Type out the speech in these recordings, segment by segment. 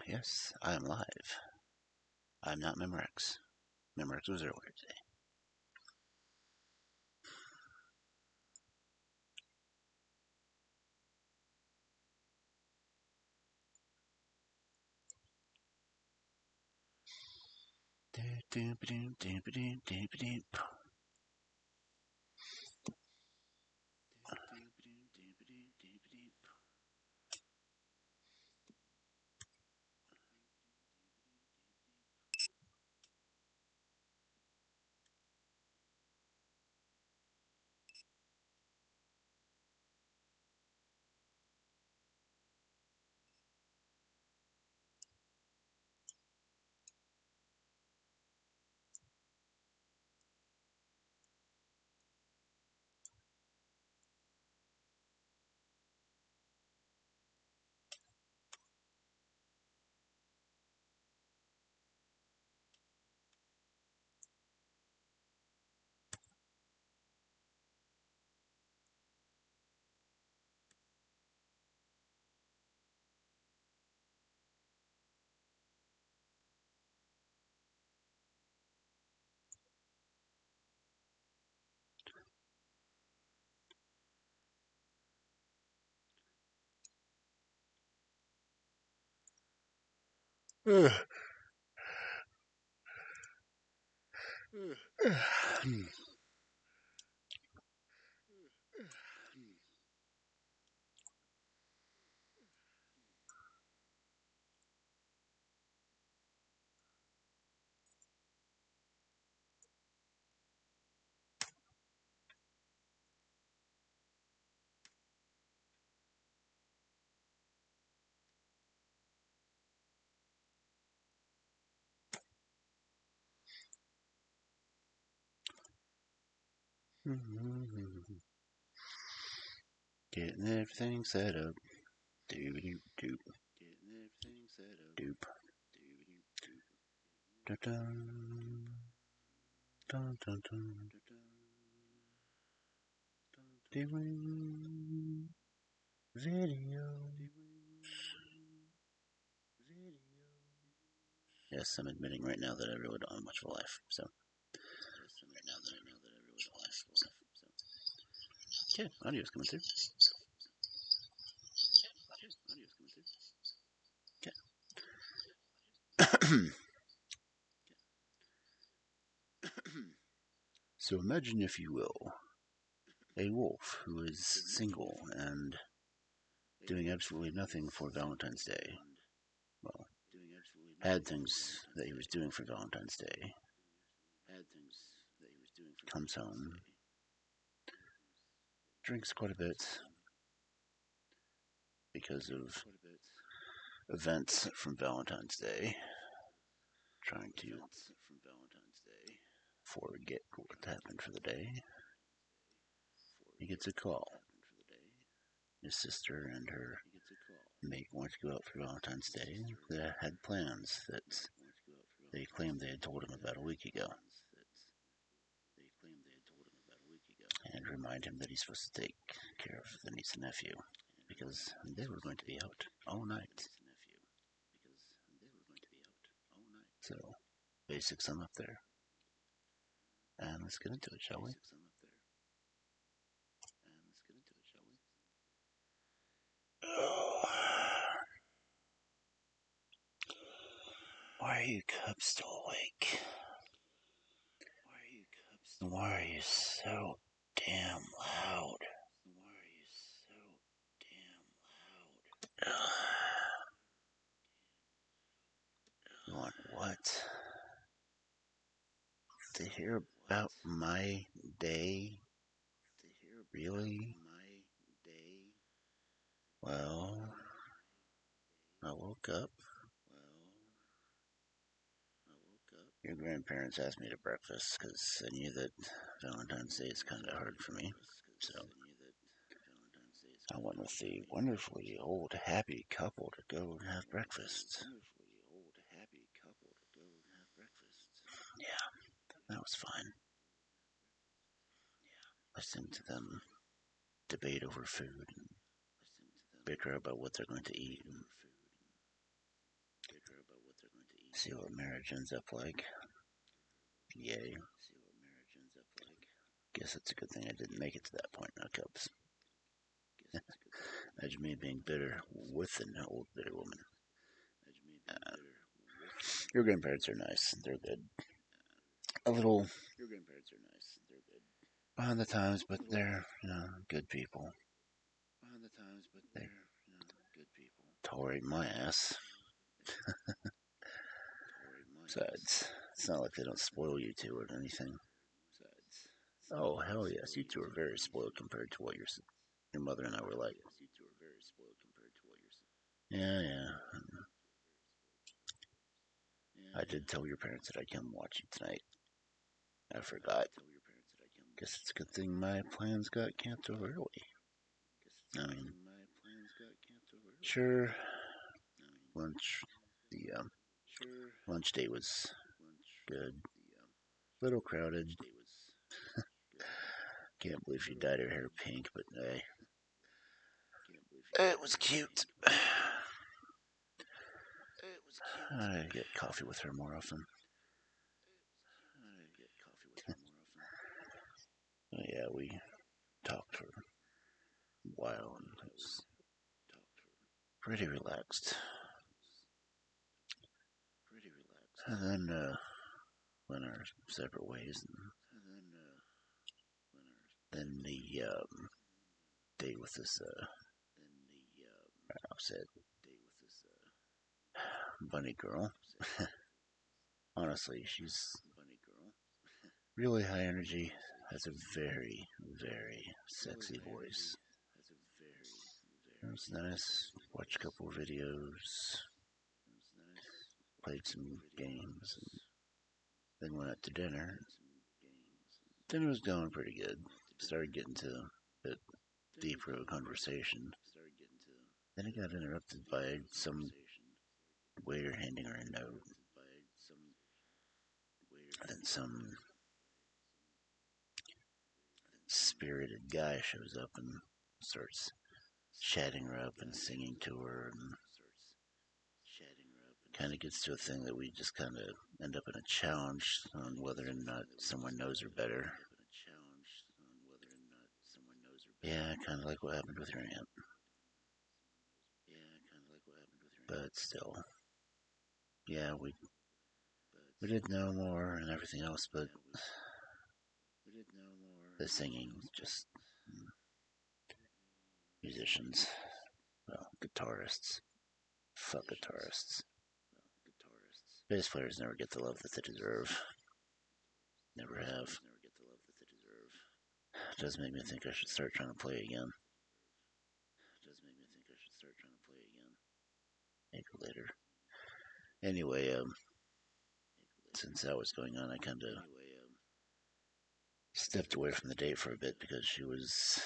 Yes, I am live. I'm not Memorex. Memorex was earlier today. Getting everything set up. Doop doop. Getting everything set up. Doop. Dun dun. Dun dun dun. Doing video. Yes, I'm admitting right now that I really don't have much of a life. So. Okay, audio's coming through. Okay. So imagine, if you will, a wolf who is single and doing absolutely nothing for Valentine's Day. Well, had things that he was doing for Valentine's Day. Comes home, drinks quite a bit because of events from Valentine's Day, trying to forget what happened for the day. He gets a call. His sister and her mate want to go out for Valentine's Day. They had plans that they claimed they had told him about a week ago. And remind him that he's supposed to take care of the niece and nephew because they were going to be out all night. So, basics sum up there. And let's get into it, shall we? Why are you cubs still awake? Why are you so damn loud? You want what? To hear about my day? Really? Well, I woke up. Your grandparents asked me to breakfast because they knew that Valentine's Day is kind of hard for me. So I went with the wonderfully old, happy couple to go and have breakfast. Yeah, that was fine. Listening to them debate over food and bicker about what they're going to eat and see what marriage ends up like. Yay. Guess it's a good thing I didn't make it to that point now, Cubs. Imagine me being bitter with an old bitter woman. Your grandparents are nice. They're good. A little behind the times, but they're, good people. They tolerate my ass. Besides, it's not like they don't spoil you two or anything. Oh, hell yes, you two are very spoiled compared to what your mother and I were like. Yeah. I did tell your parents that I'd come watch you tonight. I forgot. Guess it's a good thing my plans got canceled early. I mean, sure, the lunch date was good. Little crowded. Can't believe she dyed her hair pink, but hey. It was cute. I get coffee with her more often. Yeah, we talked for a while and it was pretty relaxed. And then went our separate ways. And then the date with this outfit bunny girl. Honestly, she's really high energy, has a very, very sexy voice. It was nice. Watched a couple of videos, played some games, and then went out to dinner. Dinner was going pretty good. Started getting to a bit deeper of a conversation. Then it got interrupted by some waiter handing her a note. And then some spirited guy shows up and starts chatting her up and singing to her, and kind of gets to a thing that we just kind of end up in a challenge on whether or not someone knows her better. Yeah, kind of like what happened with your aunt. But still, yeah, we did know more and everything else, but the singing, just musicians, well, guitarists, fuck guitarists. Bass players never get the love that they deserve. Never have. It does make me think I should start trying to play again. Maybe later. Anyway, since that was going on, I kind of stepped away from the date for a bit because she was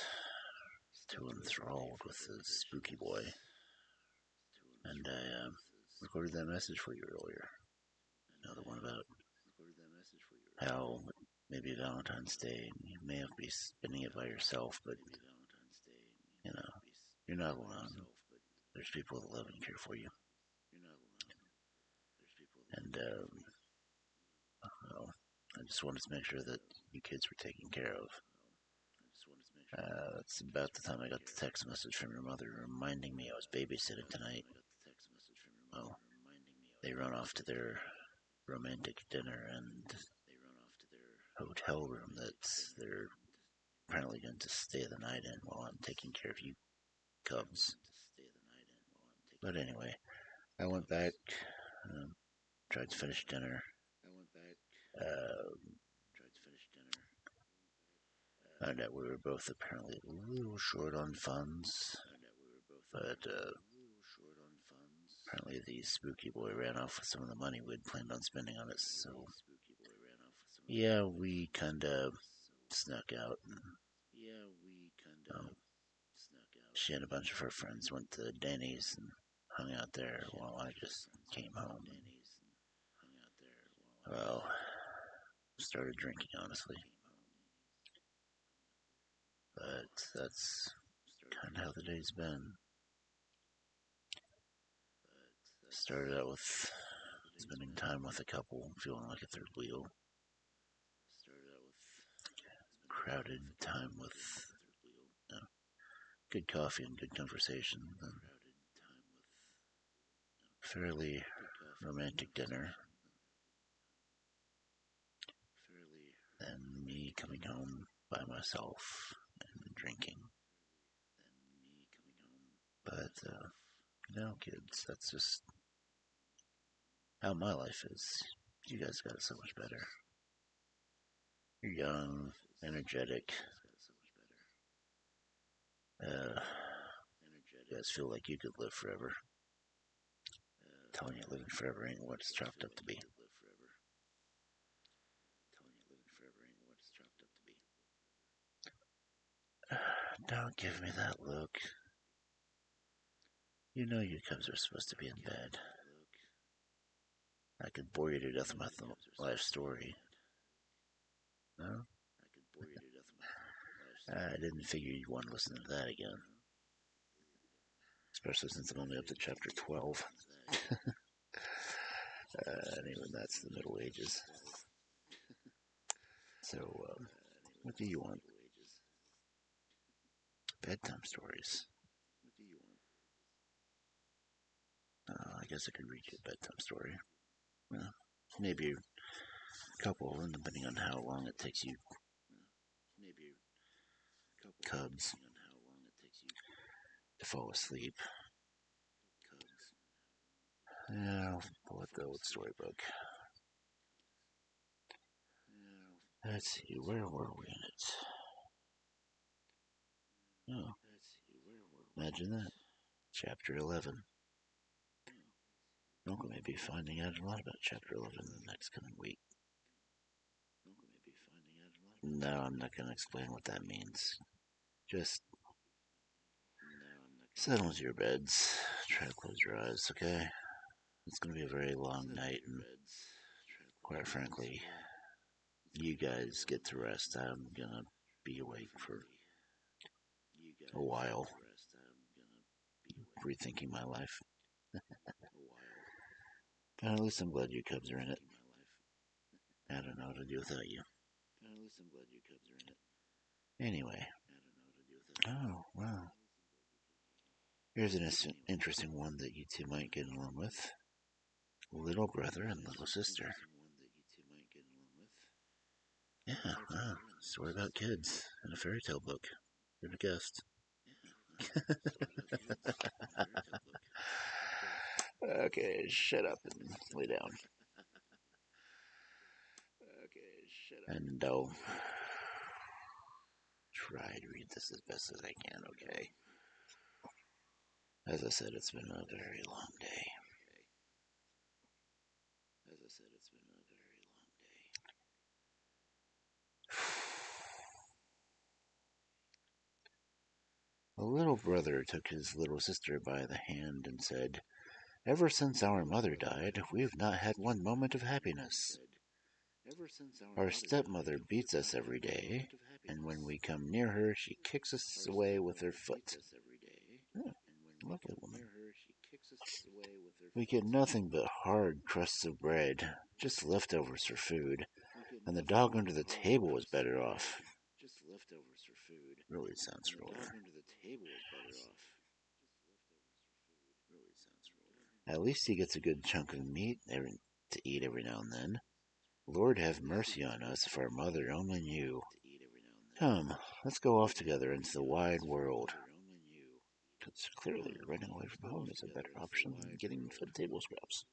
too enthralled with the spooky boy. And I recorded that message for you earlier. The one about how maybe Valentine's Day, you may have to be spending it by yourself, but you're not alone. There's people that love and care for you. And well, I just wanted to make sure that you kids were taken care of. That's about the time I got the text message from your mother reminding me I was babysitting tonight. Well, they run off to their romantic dinner and hotel room that they're apparently going to stay the night in while I'm taking care of you cubs. But anyway, I went back, tried to finish dinner. Found out we were both apparently a little short on funds, but apparently the spooky boy ran off with some of the money we'd planned on spending on it, so yeah, we kinda snuck out. And, she and a bunch of her friends went to Denny's and hung out there while I just came home. Well, started drinking, honestly. But that's kind of how the day's been. Started out with spending time with a couple, feeling like a third wheel. Crowded time with good coffee and good conversation. Then fairly romantic dinner. Then me coming home by myself and drinking. But, kids, that's just how my life is. You guys got it so much better. You're young, energetic. You guys feel like you could live forever. Telling you living forever ain't what it's chalked up to be. Don't give me that look. You know you cubs are supposed to be in bed. I could bore you to death with my life story. No? I didn't figure you'd want to listen to that again. Especially since I'm only up to chapter 12. And even that's the Middle Ages. So, what do you want? Bedtime stories. I guess I could read you a bedtime story. Well, maybe a couple of them, depending on how long it takes you cubs to fall asleep. Yeah, I'll pull up the old storybook. Let's see, where were we in it? Oh, imagine that. Chapter 11. Uncle may be finding out a lot about Chapter 11 in the next coming week. No, I'm not going to explain what that means. Just settle into your beds. Try to close your eyes, okay? It's going to be a very long night, and quite frankly, you guys get to rest. I'm going to be awake for a while, rethinking my life. But at least I'm glad you cubs are in it. I don't know what to do without you. Anyway. Oh, wow. Here's an interesting one that you two might get along with. Little brother and little sister. Yeah, wow. Story about kids in a fairy tale book. Who'd have guessed? Okay, shut up and lay down. And I'll try to read this as best as I can, okay? As I said, it's been a very long day. The little brother took his little sister by the hand and said, "Ever since our mother died, we have not had one moment of happiness. Our stepmother beats us every day, and when we come near her, she kicks us away with her foot." Oh, lovely woman. "We get nothing but hard crusts of bread, just leftovers for food, and the dog under the table is better off." Really sounds familiar. "At least he gets a good chunk of meat to eat every now and then. Lord have mercy on us if our mother only knew. Come, let's go off together into the wide world." Because clearly running away from home is a better option than getting fed table scraps.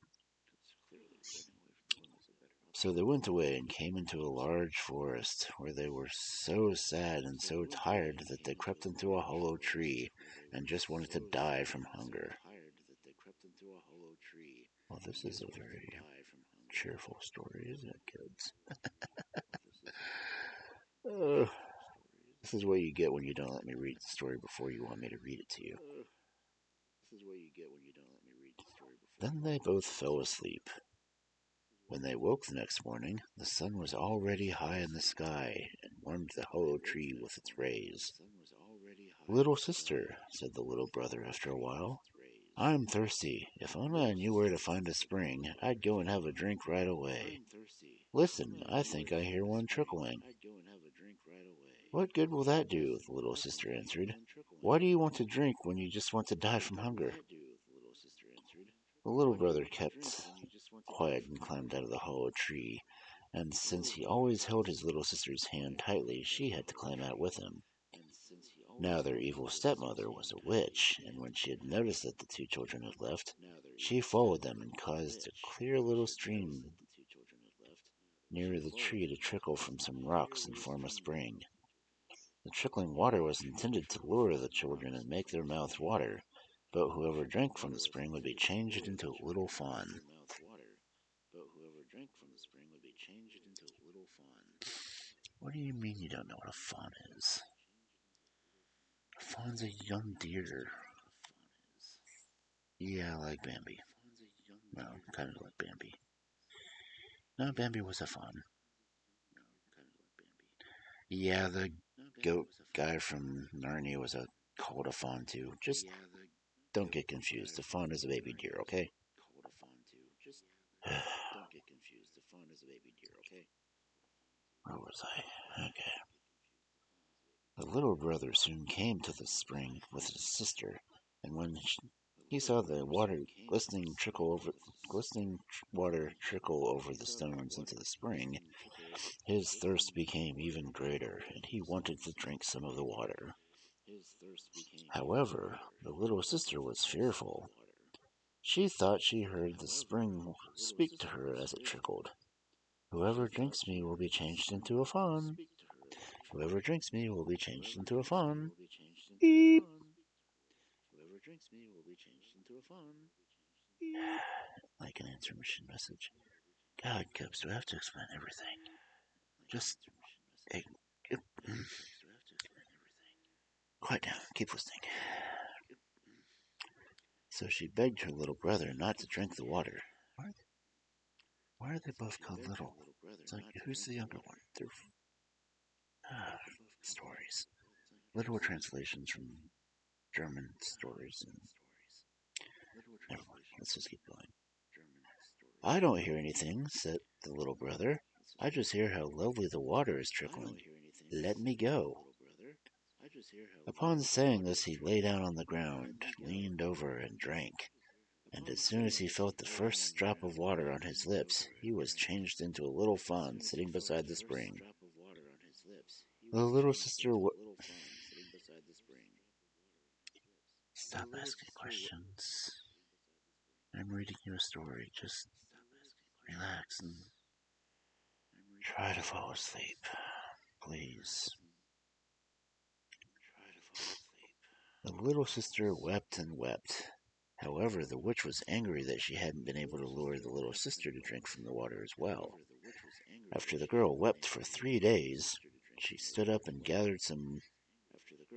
So they went away and came into a large forest, where they were so sad and so tired that they crept into a hollow tree and just wanted to die from hunger. Well, this is a very cheerful story, isn't it, kids? This is what you get when you don't let me read the story before you want me to read it to you. Then they both fell asleep. When they woke the next morning, the sun was already high in the sky, and warmed the hollow tree with its rays. "Little sister," said the little brother after a while, "I'm thirsty. If only I knew where to find a spring, I'd go and have a drink right away. Listen, I think I hear one trickling." "What good will that do?" the little sister answered. "Why do you want to drink when you just want to die from hunger?" The little brother kept quiet and climbed out of the hollow tree, and since he always held his little sister's hand tightly, she had to climb out with him. Now their evil stepmother was a witch, and when she had noticed that the two children had left, she followed them and caused a clear little stream near the tree to trickle from some rocks and form a spring. The trickling water was intended to lure the children and make their mouths water, but whoever drank from the spring would be changed into a little fawn. What do you mean you don't know what a fawn is? A fawn's a young deer. Yeah, like Bambi. Well, kind of like Bambi. No, Bambi was a fawn. Yeah, the goat guy from Narnia was called a fawn too. Just don't get confused. The fawn is a baby deer, okay? Where was I? Okay. The little brother soon came to the spring with his sister, and when he saw the glistening water trickle over the stones into the spring, his thirst became even greater, and he wanted to drink some of the water. However, the little sister was fearful. She thought she heard the spring speak to her as it trickled. "Whoever drinks me will be changed into a fawn. Whoever drinks me will be changed into a fawn. Beep." Like an answer machine message. God, Cubs, do I have to explain everything? Just hey, quiet down. Keep listening. So she begged her little brother not to drink the water. Why are they both called little? It's like, who's the younger one? They're stories. Literal translations from German stories. And never mind. Let's just keep going. "I don't hear anything," said the little brother. "I just hear how lovely the water is trickling. Let me go." Upon saying this, he lay down on the ground, leaned over, and drank. And as soon as he felt the first drop of water on his lips, he was changed into a little fawn sitting beside the spring. The little sister Stop asking questions. I'm reading you a story. Just relax and try to fall asleep. Please. The little sister wept and wept. However, the witch was angry that she hadn't been able to lure the little sister to drink from the water as well. After the girl wept for 3 days, she stood up and gathered some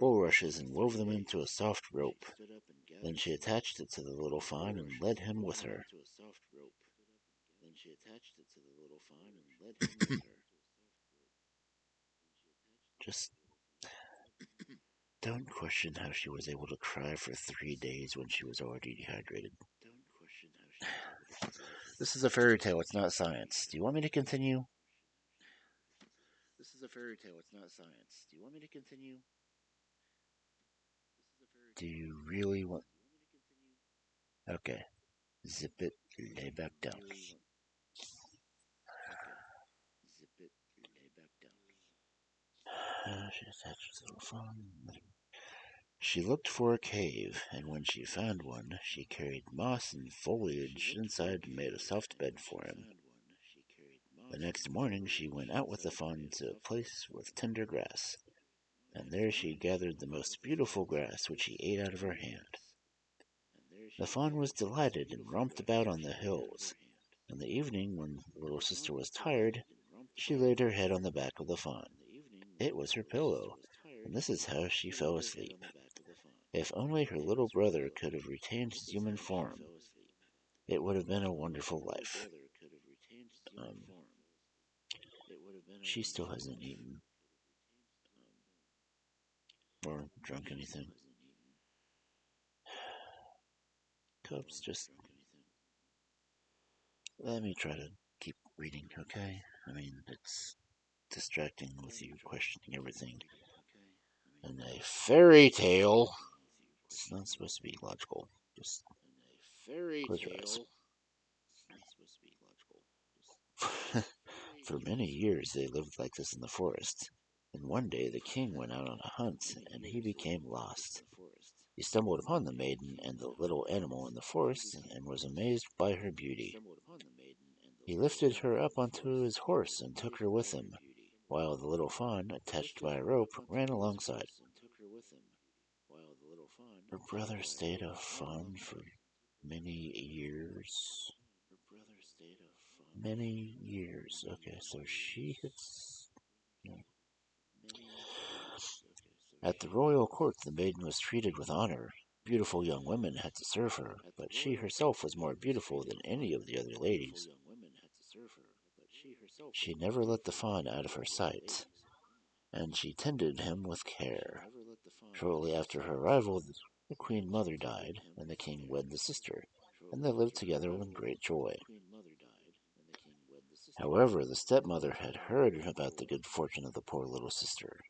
bulrushes and wove them into a soft rope. Then she attached it to the little fawn and led him with her. Just don't question how she was able to cry for 3 days when she was already dehydrated. This is a fairy tale, it's not science. Do you want me to continue? Do you really want... Okay. Zip it, lay back down. She attached the little phone. She looked for a cave, and when she found one, she carried moss and foliage inside and made a soft bed for him. The next morning she went out with the fawn to a place with tender grass, and there she gathered the most beautiful grass, which he ate out of her hand. The fawn was delighted and romped about on the hills. In the evening, when the little sister was tired, she laid her head on the back of the fawn. It was her pillow, and this is how she fell asleep. If only her little brother could have retained his human form, it would have been a wonderful life. She still hasn't eaten. or drunk anything. Cubs, just let me try to keep reading, okay? I mean, it's distracting with you questioning everything. And a fairy tale. It's not supposed to be logical. Just close your eyes. For many years they lived like this in the forest. And one day the king went out on a hunt, and he became lost. He stumbled upon the maiden and the little animal in the forest, and was amazed by her beauty. He lifted her up onto his horse and took her with him, while the little fawn, attached by a rope, ran alongside. Her brother stayed a fawn for many years. Many years. Okay, so she hits. At the royal court, the maiden was treated with honor. Beautiful young women had to serve her, but she herself was more beautiful than any of the other ladies. She never let the fawn out of her sight, and she tended him with care. Shortly after her arrival, the queen mother died, and the king wed the sister, and they lived together in great joy. However, the stepmother had heard about the good fortune of the poor little sister.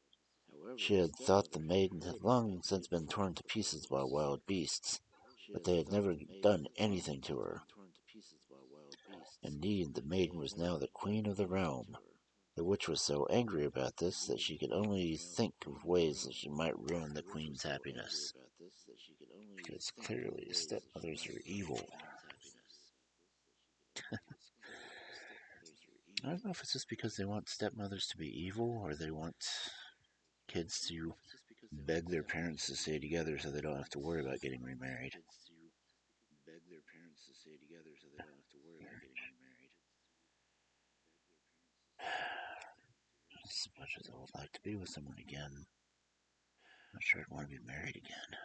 She had thought the maiden had long since been torn to pieces by wild beasts, but they had never done anything to her. Indeed, the maiden was now the queen of the realm. The witch was so angry about this that she could only think of ways that she might ruin the queen's happiness. Because clearly, stepmothers are evil. I don't know if it's just because they want stepmothers to be evil, or they want kids to beg their parents to stay together so they don't have to worry about getting remarried. As much as I would like to be with someone again, I'm not sure I'd want to be married again.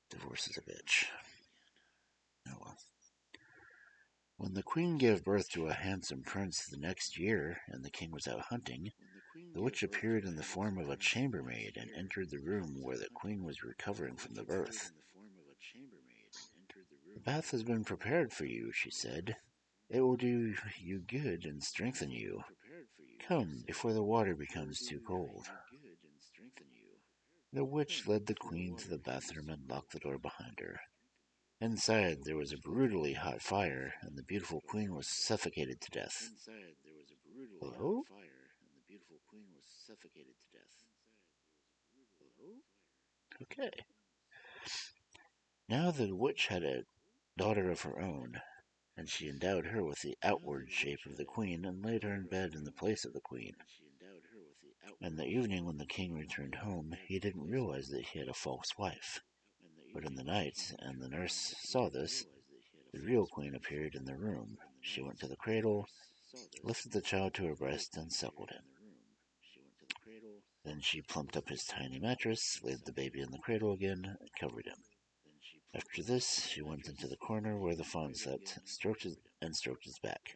Divorce is a bitch. Oh well. When the queen gave birth to a handsome prince the next year, and the king was out hunting, the witch appeared in the form of a chambermaid and entered the room where the queen was recovering from the birth. The bath has been prepared for you, she said. It will do you good and strengthen you. Come before the water becomes too cold. The witch led the queen to the bathroom and locked the door behind her. Inside there was a brutally hot fire, and the beautiful queen was suffocated to death. Hello? Okay. Now the witch had a daughter of her own, and she endowed her with the outward shape of the queen and laid her in bed in the place of the queen. In the evening, when the king returned home, he didn't realize that he had a false wife. But in the night, and the nurse saw this, the real queen appeared in the room. She went to the cradle, lifted the child to her breast, and suckled him. Then she plumped up his tiny mattress, laid the baby in the cradle again, and covered him. After this, she went into the corner where the fawn slept, stroked his back.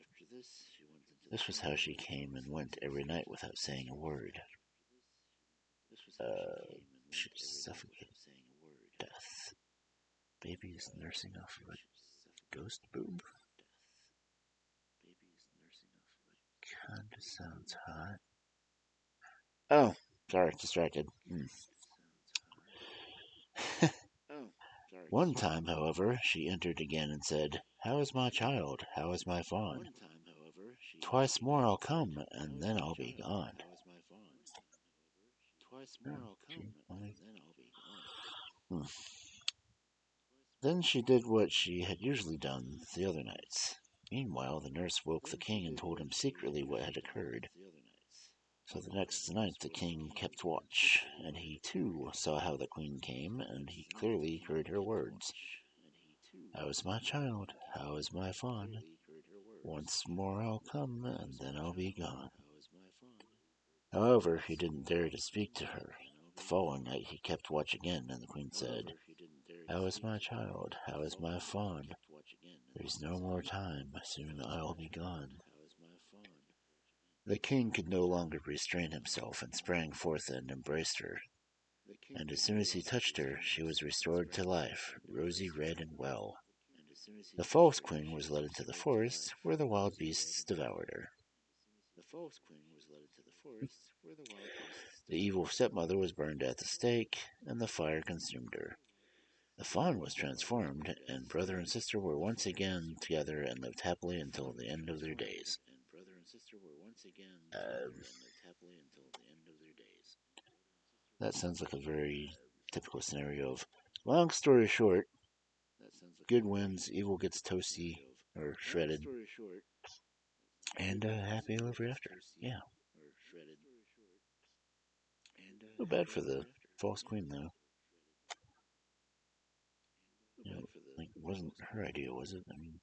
This was how she came and went every night without saying a word. She suffocated to death. Baby is nursing off of a ghost boob? Kinda sounds hot. Oh, sorry, distracted. One time, however, she entered again and said, "How is my child? How is my fawn? Twice more I'll come, and then I'll be gone." Hmm. Then she did what she had usually done the other nights. Meanwhile, the nurse woke the king and told him secretly what had occurred. So the next night the king kept watch, and he too saw how the queen came, and he clearly heard her words. "How is my child? How is my fawn? Once more I'll come, and then I'll be gone." However, he didn't dare to speak to her. The following night he kept watch again, and the queen said, "How is my child? How is my fawn? There's no more time. Soon I'll be gone." The king could no longer restrain himself and sprang forth and embraced her. And as soon as he touched her, she was restored to life, rosy red and well. The false queen was led into the forest, where the wild beasts devoured her. The evil stepmother was burned at the stake, and the fire consumed her. The fawn was transformed, and brother and sister were once again together and lived happily until the end of their days. Uh, that sounds like a very typical scenario of long story short, good wins, evil gets toasty or shredded, and happy ever after. Yeah. So bad for the false queen, though. Like, it wasn't her idea, was it? I mean,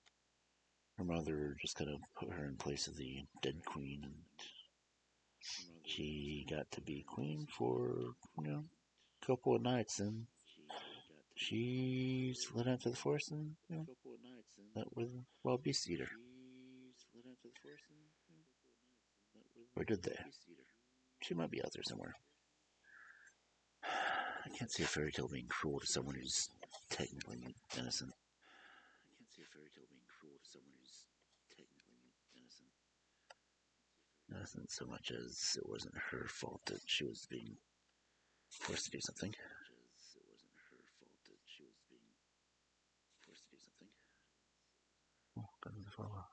her mother just kind of put her in place of the dead queen, and she got to be queen for, a couple of nights, and she led out to the forest and, that was wild beast eater. Or did they? She might be out there somewhere. I can't see a fairy tale being cruel to someone who's technically innocent. Innocent so much as it wasn't her fault that she was being forced to do something. Oh, go to the follow.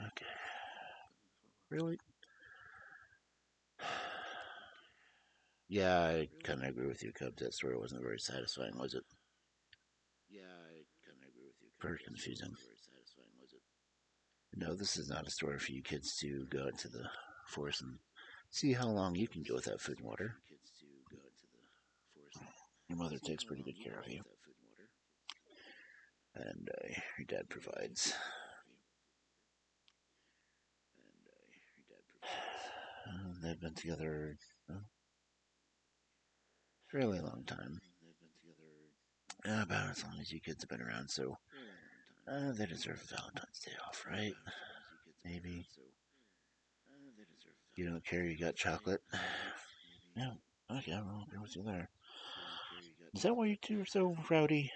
Okay. Really? Yeah, I kind of agree with you, Cubs. That story wasn't very satisfying, was it? Very confusing. No, this is not a story for you kids to go out to the forest and see how long you can go without food and water. Your mother takes pretty good care of you, and your dad provides. They've been together a fairly long time. About as long as you kids have been around, so they deserve Valentine's Day off, right? Maybe. You don't care you got chocolate? Yeah, okay, well, there was you there. Is that why you two are so rowdy?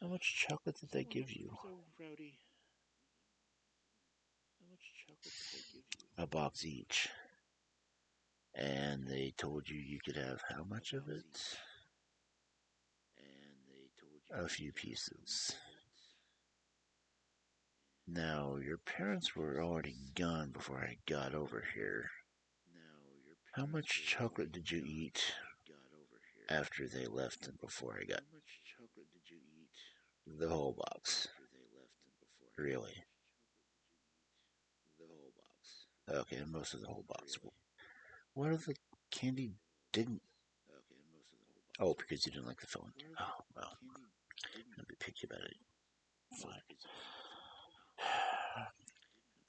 How much chocolate did they give you? A box each. And they told you you could have how much of it? A few pieces. Now, your parents were already gone before I got over here. How much chocolate did you eat after they left and before I got the whole box? Really? Okay, most of the whole box. What if the candy didn't? Oh, because you didn't like the phone. Oh, well. I'm gonna be picky about it.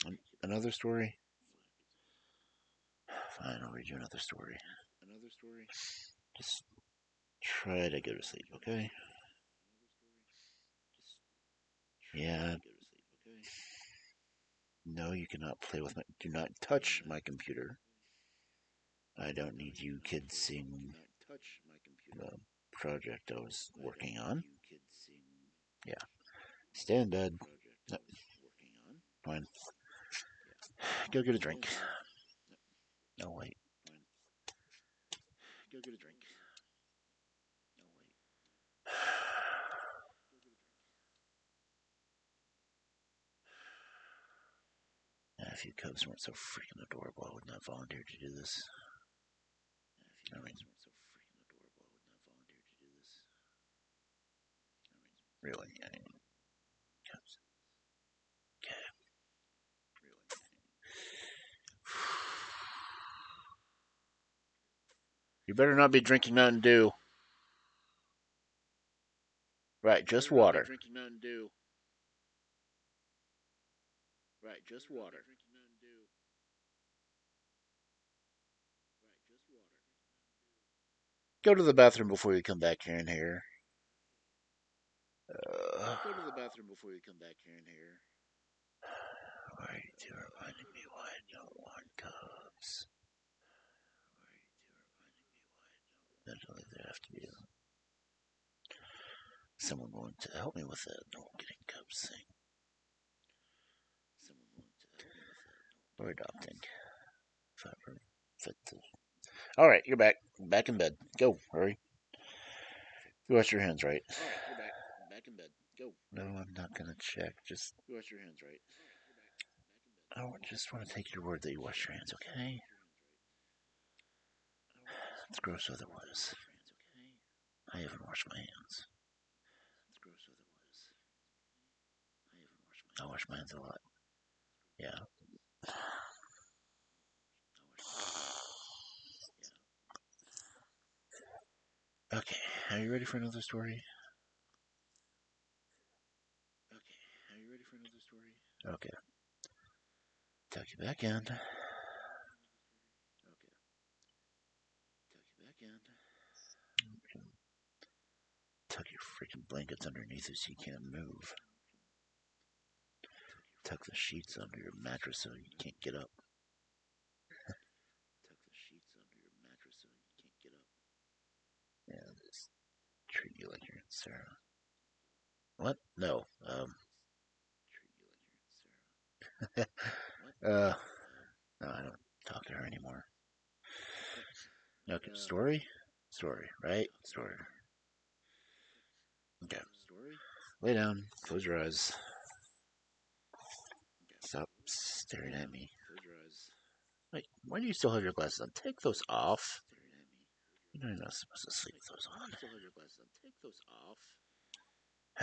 Fine. Another story? Fine, I'll read you another story. Just try to go to sleep, okay? Yeah. No, you cannot play with my. Do not touch my computer. I don't need you kids seeing the project I was working on. Yeah. Stay in bed. No, fine. Go get a drink. No, wait. If you cubs weren't so freaking adorable, I would not volunteer to do this. I mean, really, I mean, cubs. Okay. You better not be drinking Mountain Dew. Right, just water. Go to the bathroom before you come back here in here. Go to the bathroom before you come back here in here. are you two reminding me why I don't want cubs? Eventually there have to be someone willing to help me with that no getting cubs thing. Or adopting. If I ever fit the... Alright, you're back. Back in bed. Go, hurry. You wash your hands right. Alright, you're back. Back in bed. Go. No, I'm not gonna check. Just... You wash your hands right. I just want to take your word that you wash your hands, okay? It's gross otherwise. I haven't washed my hands. I wash my hands a lot. Yeah. Okay, are you ready for another story? Okay. Tuck you back in. Tuck your freaking blankets underneath you so you can't move. Tuck the sheets under your mattress so you can't get up. Yeah, just treat you like you're in Sarah. What? No. No, I don't talk to her anymore. Okay, story? Story, right? Story. Okay. Lay down, close your eyes. Stop staring at me. Wait, why do you still have your glasses on? Take those off. You know you're not supposed to sleep with those on.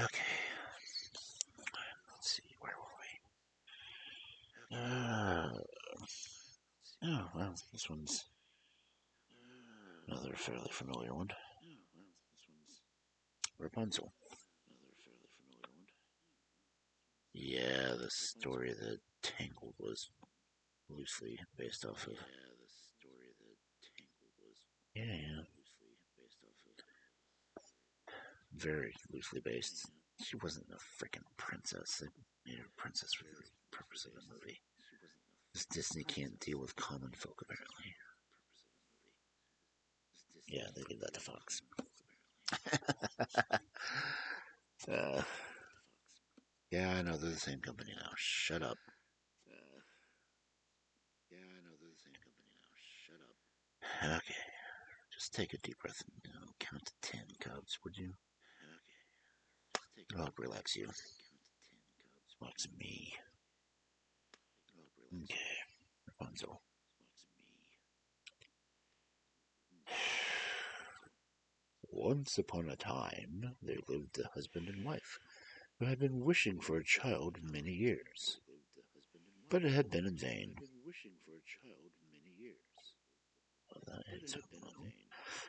Okay. Let's see, where were we? Oh, well, this one's another fairly familiar one. Rapunzel. Yeah, the story that Tangled was loosely based off of. Yeah. Very loosely based. She wasn't a freaking princess. They made her a princess for the purpose of the movie. This Disney can't deal with common folk, apparently. Yeah, they did that to Fox. Yeah, I know they're the same company now. Shut up. Okay, just take a deep breath and count to 10, Cubs, would you? It'll help relax you. Relax me. Okay, Rapunzel. Once upon a time, there lived a husband and wife who had been wishing for a child many years, but it had been in vain.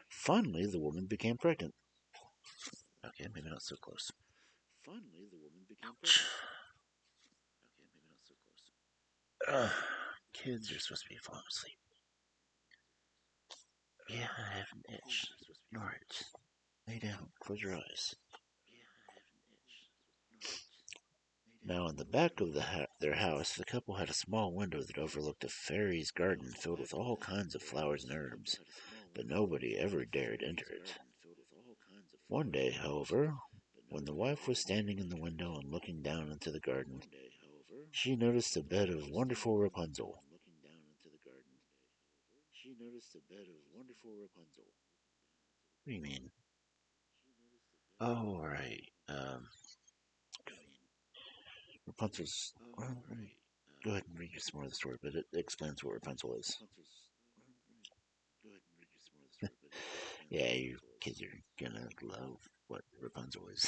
Finally, the woman became pregnant. Okay, maybe not so close. Ugh, kids are supposed to be falling asleep. Yeah, I have an itch. Ignore it. Lay down. Close your eyes. Now, in the back of their house, the couple had a small window that overlooked a fairy's garden filled with all kinds of flowers and herbs, but nobody ever dared enter it. One day, however, when the wife was standing in the window and looking down into the garden, she noticed a bed of wonderful Rapunzel. What do you mean? Oh, right. Rapunzel's. Well, go ahead and read you some more of the story, but it explains what Rapunzel is. Yeah, you kids are gonna love what Rapunzel is.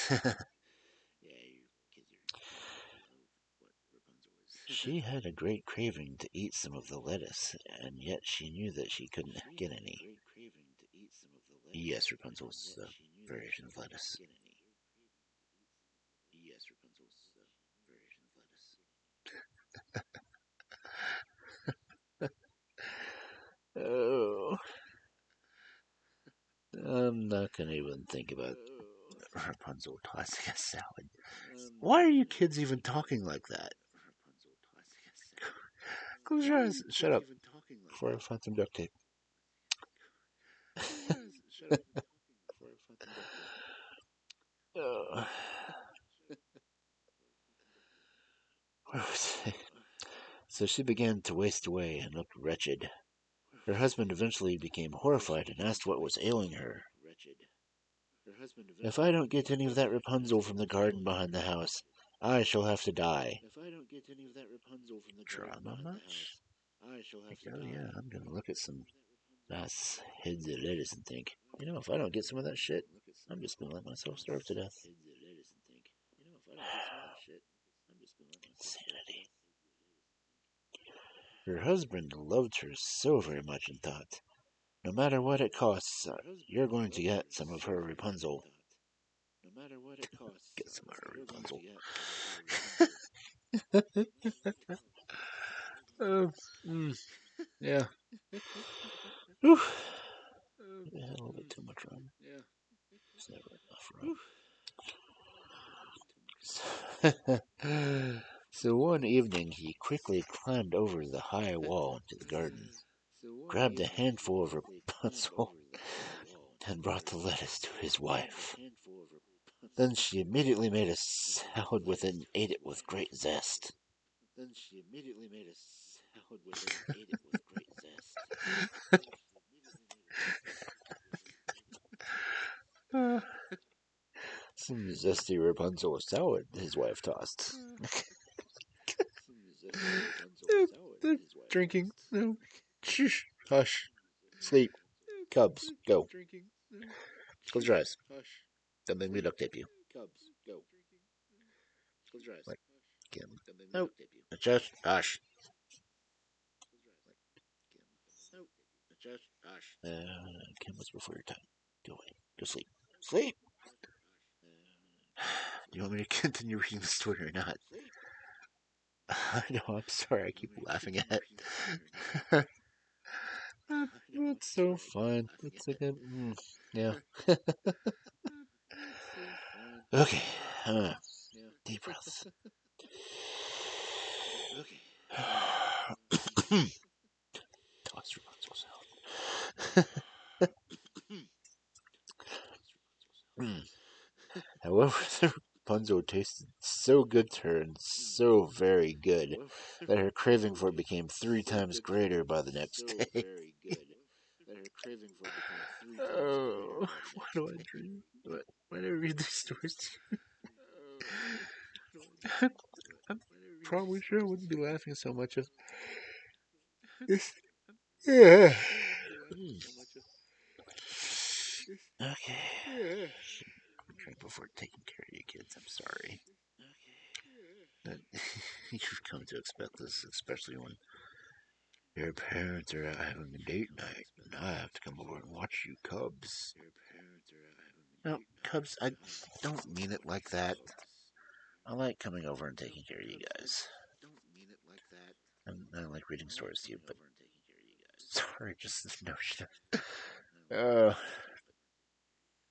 She had a great craving to eat some of the lettuce, and yet she knew that she couldn't get any. Yes, Rapunzel's a variation of lettuce. Oh, I'm not gonna even think about Rapunzel tossing a salad. Why are you kids even talking like that? Close your eyes. Shut up. Before I find some duct tape. Shut up. Before I find some duct tape. Uh, where was I? So she began to waste away and looked wretched. Her husband eventually became horrified and asked what was ailing her. If I don't get any of that Rapunzel from the garden behind the house, I shall have to die. Drama much? Oh yeah, I'm gonna look at some nice heads of lettuce and think, if I don't get some of that shit, I'm just gonna let myself starve to death. Insanity. Her husband loved her so very much and thought, no matter what it costs, you're going to get some of her Rapunzel. Get some of her Rapunzel. Yeah. Whew. Yeah, a little bit too much rum. It's never enough rum. So one evening he quickly climbed over the high wall into the garden, grabbed a handful of Rapunzel, and brought the lettuce to his wife. Then she immediately made a salad with it and ate it with great zest. Some zesty Rapunzel salad his wife tossed. They're drinking. No. Shh. Hush. Sleep. Cubs, go. Close your eyes. Don't make me duct tape you. Like, Kim. No. Just hush. Kim was before your time. Go away. Go sleep. Sleep. Do you want me to continue reading the story or not? No, I'm sorry. I keep laughing at it. It's so fun. It's like a. Yeah. Okay. Deep breaths. Toss Rapunzel salad. However, the Rapunzel tasted so good to her and so very good that her craving for it became 3 times greater by the next day. Oh, why do I dream? Why do I read these stories to you? I'm probably sure I wouldn't be laughing so much if this. Yeah. Okay. Drink before taking care of you kids. I'm sorry. You've come to expect this, especially when your parents are out having a date night, and I have to come over and watch you cubs. No, cubs, I don't mean it like that. I like coming over and taking care of you guys. I like reading stories to you, but sorry, just the notion of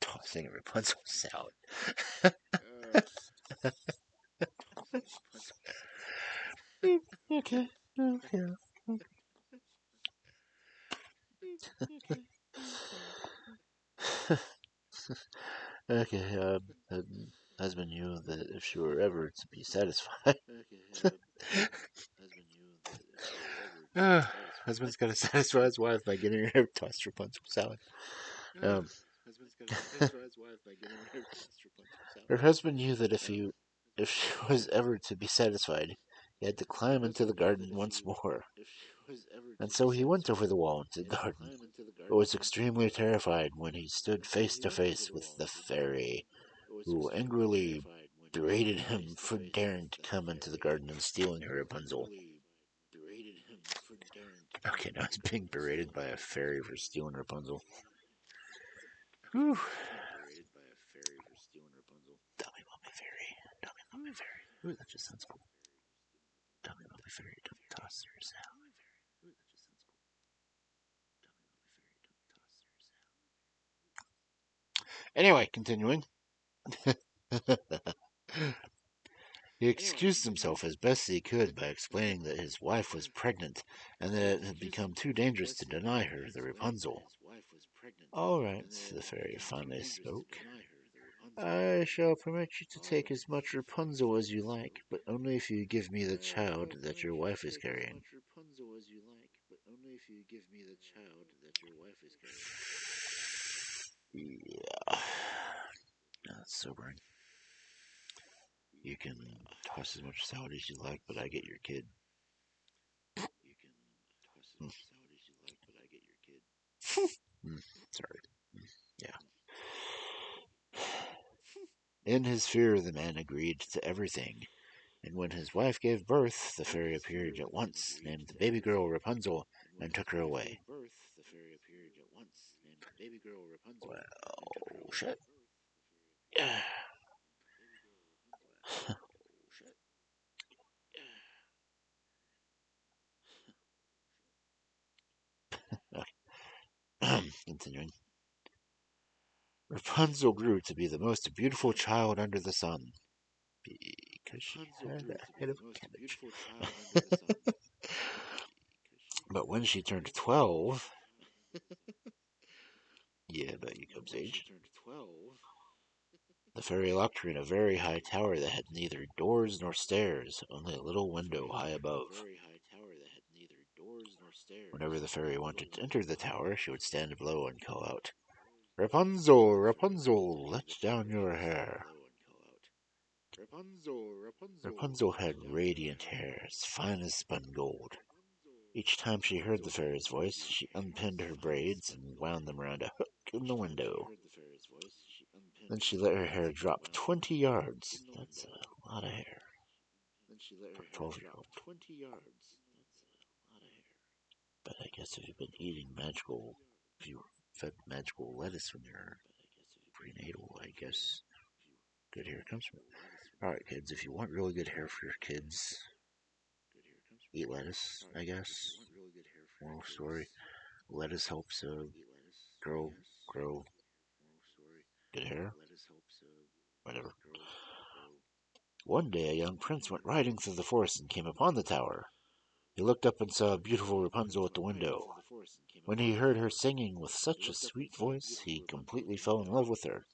tossing a Rapunzel salad. Okay. Yeah. Okay. Husband knew that if she were ever to be satisfied. uh, Husband's got to satisfy his wife by getting her tossed Rapunzel salad. Um, Her husband knew that if she was ever to be satisfied, he had to climb into the garden once more. And so he went over the wall into the garden, but was extremely terrified when he stood face to face with the fairy, who angrily berated him for daring to come into the garden and stealing her Rapunzel. Okay, now he's being berated by a fairy for stealing Rapunzel. Whew. Tell me about my fairy. Tell me about my fairy. Ooh, that just sounds cool. Tell me about my fairy. Don't toss her salad. Anyway, continuing. He excused himself as best he could by explaining that his wife was pregnant and that it had become too dangerous to deny her the Rapunzel. All right, the fairy finally spoke. I shall permit you to take as much Rapunzel as you like, but only if you give me the child that your wife is carrying. Yeah, that's sobering. You can toss as much salad as you like, but I get your kid. Mm. Sorry. Yeah. In his fear, the man agreed to everything, and when his wife gave birth, the fairy appeared at once, named the baby girl Rapunzel, and took her away. Well, shit. Continuing. Rapunzel grew to be the most beautiful child under the sun, because she had a head of cabbage. But when she turned 12, yeah, about you comes age, the fairy locked her in a very high tower that had neither doors nor stairs, only a little window high above. Whenever the fairy wanted to enter the tower, she would stand below and call out, Rapunzel, Rapunzel, let down your hair. Rapunzel had radiant hair, as fine as spun gold. Each time she heard the fairy's voice, she unpinned her braids and wound them around a hook in the window. Then she let her hair drop 20 yards. That's a lot of hair for a 12-year-old. But I guess if you've been eating if you fed magical lettuce when you're prenatal, I guess good hair comes from it. Alright, kids, if you want really good hair for your kids, eat lettuce, I guess. Moral story. Lettuce helps a girl grow good hair. Whatever. One day a young prince went riding through the forest and came upon the tower. He looked up and saw beautiful Rapunzel at the window. When he heard her singing with such a sweet voice, he completely fell in love with her.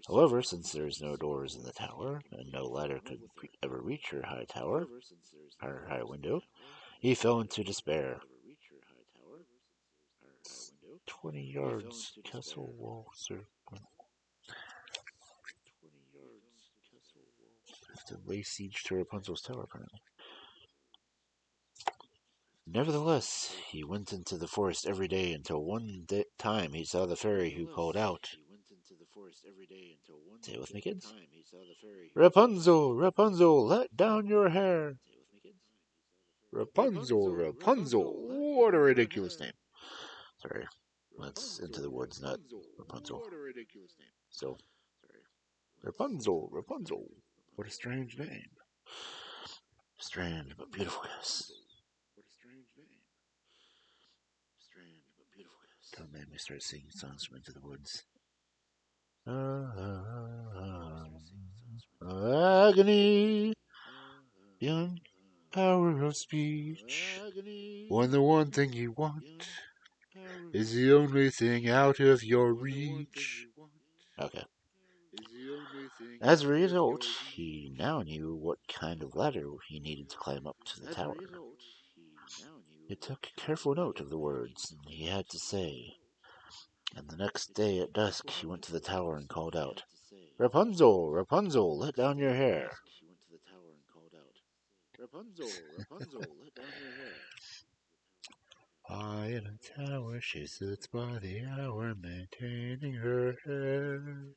However, since there is no doors in the tower, and no ladder could ever reach her high window, he fell into despair. 20 yards, castle wall, sir. Have to lay siege to Rapunzel's tower, apparently. Nevertheless, he went into the forest every day until time he saw the fairy who called out, say it with me, kids. Rapunzel, Rapunzel, let down your hair. Rapunzel, Rapunzel. What a ridiculous name. Sorry, that's Into the Woods, not Rapunzel. So, Rapunzel, Rapunzel. What a strange name. Strange but beautiful, yes. Don't make me start singing songs from Into the Woods. Agony, beyond power of speech. When the one thing you want is the only thing out of your reach. Okay. As a result, he now knew what kind of ladder he needed to climb up to the tower. He took careful note of the words he had to say, and the next day at dusk he went to the tower and called out, Rapunzel, Rapunzel, let down your hair. High in a tower she sits by the hour, maintaining her hair.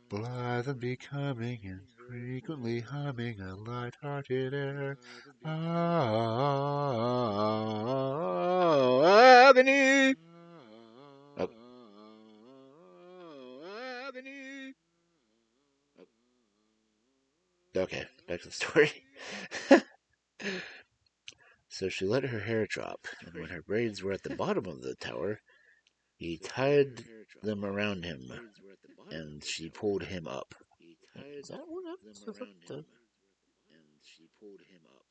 Blithe and becoming, and frequently humming a light-hearted air. Agony! Oh. Okay, back to the story. So she let her hair drop, and when her braids were at the bottom of the tower, he tied them around him, and she pulled him up. Is that what happens with the? and she pulled him up.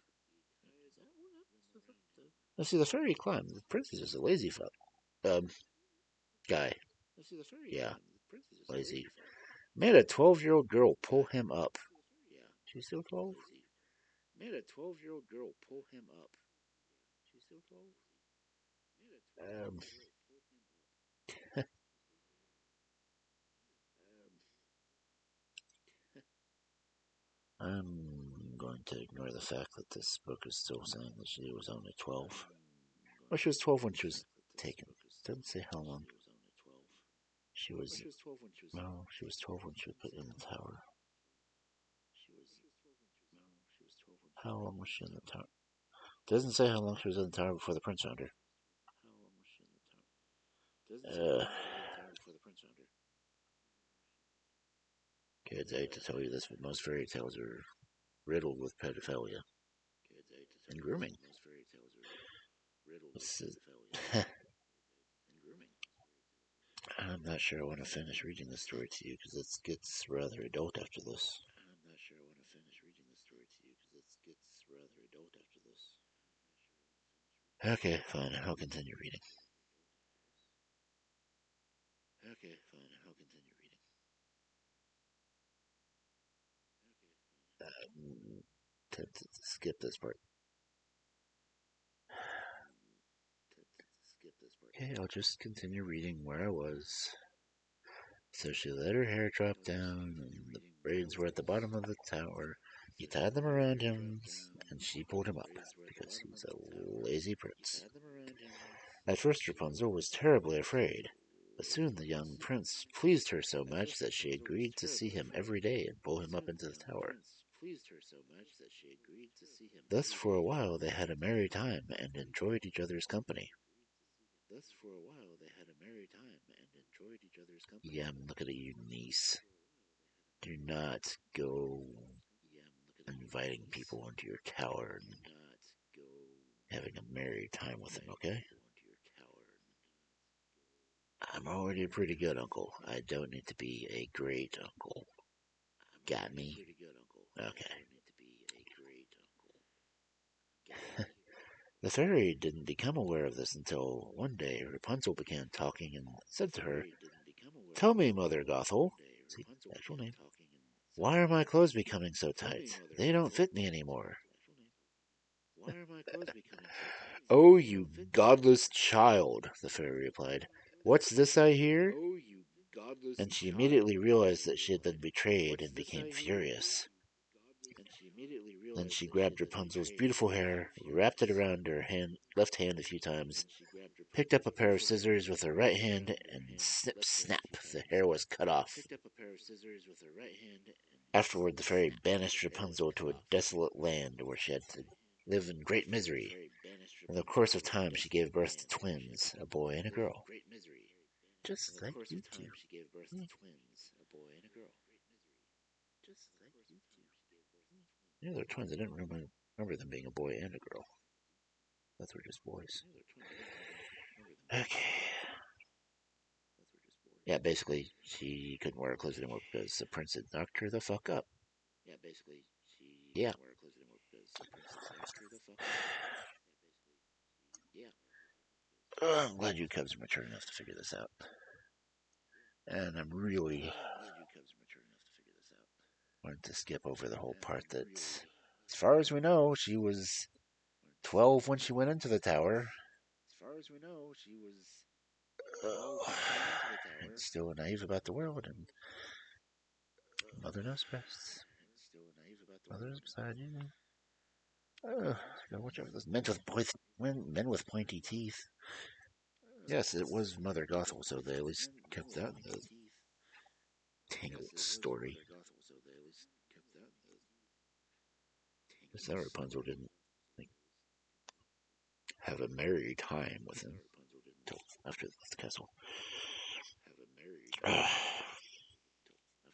Let's see, the fairy climbed. The prince is just a lazy fuck. Um, guy. Let's see the fairy Yeah, climb. The prince is just a lazy. lazy fuck. Made a 12-year-old girl pull him up. Yeah, She's still 12? lazy. Made a 12-year-old girl pull him up. She's still 12? Made a 12-year-old Um, girl pull him up. I'm going to ignore the fact that this book is still saying that she was only 12. I'm Well, going she to was 12 ignore when the she was fact that this taken. book is still Doesn't say saying how that long. she was only 12. She Well, was. she was 12 when she was Well, she was 12 when she was taken. put in Doesn't the say how tower. long. She was. No, she was 12 when she How was put long in was the she in the tower. tower? Doesn't say how long she was in the tower before the prince found her. How long was she in the tower? Doesn't say how long she was in the tower before the prince found her. Kids, I hate to tell you this, but most fairy tales are riddled with pedophilia Kids, I hate to tell and you this, grooming. but most fairy tales are riddled with This is, pedophilia and grooming. I'm not sure I want to finish reading this story to you because it gets rather adult after this. I'm not sure I want to finish reading this story to you because it gets rather adult after this. Okay, fine. I'll continue reading. Okay, fine. I'll continue reading. Skip this part. Skip this part. Okay, I'll just continue reading where I was. So she let her hair drop down, and the braids were at the bottom of the tower. He tied them around him, and she pulled him up because he's a lazy prince. Tied them around him. At first, Rapunzel was terribly afraid, but soon the young prince pleased her so much that she agreed to see him every day and pull him up into the tower. Pleased her so much that she agreed to see him Thus, every for a day. while, they had a merry time and enjoyed each other's company. Thus, for a while, they had a merry time and enjoyed each other's company. Yeah, I'm looking at you, niece. Do not go inviting people into your tower and having a merry time with them, okay? I'm already a pretty good uncle. I don't need to be a great uncle. Got me? Okay. The fairy didn't become aware of this until one day Rapunzel began talking and said to her, "Tell me, Mother Gothel," see, actual name, "why are my clothes becoming so tight? They don't fit me anymore." Why are my clothes becoming so tight? "Oh, you godless child," the fairy replied. "What's this I hear?" Oh, you godless And she child, immediately the realized that fairy she had been replied. betrayed What's and this became I hear? furious. And she immediately Then realized she that she had grabbed been Rapunzel's betrayed beautiful and became hair, wrapped it furious. around her left hand a few times, Then she grabbed picked up Rapunzel's a pair of beautiful hair, scissors with her right wrapped it hand, around her and snip left hand a snap, few the times, hair was cut off. picked up a pair of scissors with her right hand, and Afterward, the snip fairy snap, banished the hair was Rapunzel cut to a off. desolate land where she had to live in great Afterward, the misery. fairy banished In the Rapunzel course to of a time, she desolate gave birth to land where she had twins, to a boy and a live in girl. great misery. In Just the like course you of two. time, she gave birth to twins, a boy and a girl. Just like you two. Yeah, they're twins. I didn't remember them being a boy and a girl. Those were just boys. Okay. Yeah, basically, she couldn't wear her clothes anymore because the prince had knocked her the fuck up. Yeah, basically, she Yeah. couldn't wear her clothes anymore because the prince had knocked her the fuck up. Yeah. I'm glad you cubs are mature enough to figure this out. And I'm really I'm glad you cubs are mature enough to figure this out. wanted to skip over the whole And part I'm that, really as far as we know, she was 12 when she went into the tower. As far as we know, she was Uh, 12 when she went into the and tower. still naive about the world, and mother knows best. And still naive about the Mother world. is beside you. Gotta watch out for those men with pointy teeth. Yes, it was Mother Gothel, so they at least Men kept with that in pointy the teeth. Yes, Tangled it was story. Mother Gothel, so they at least kept that in the Guess Tangled that Rapunzel story. didn't like, have a merry time with Guess that him Rapunzel didn't until after they left the castle. have a merry time till after the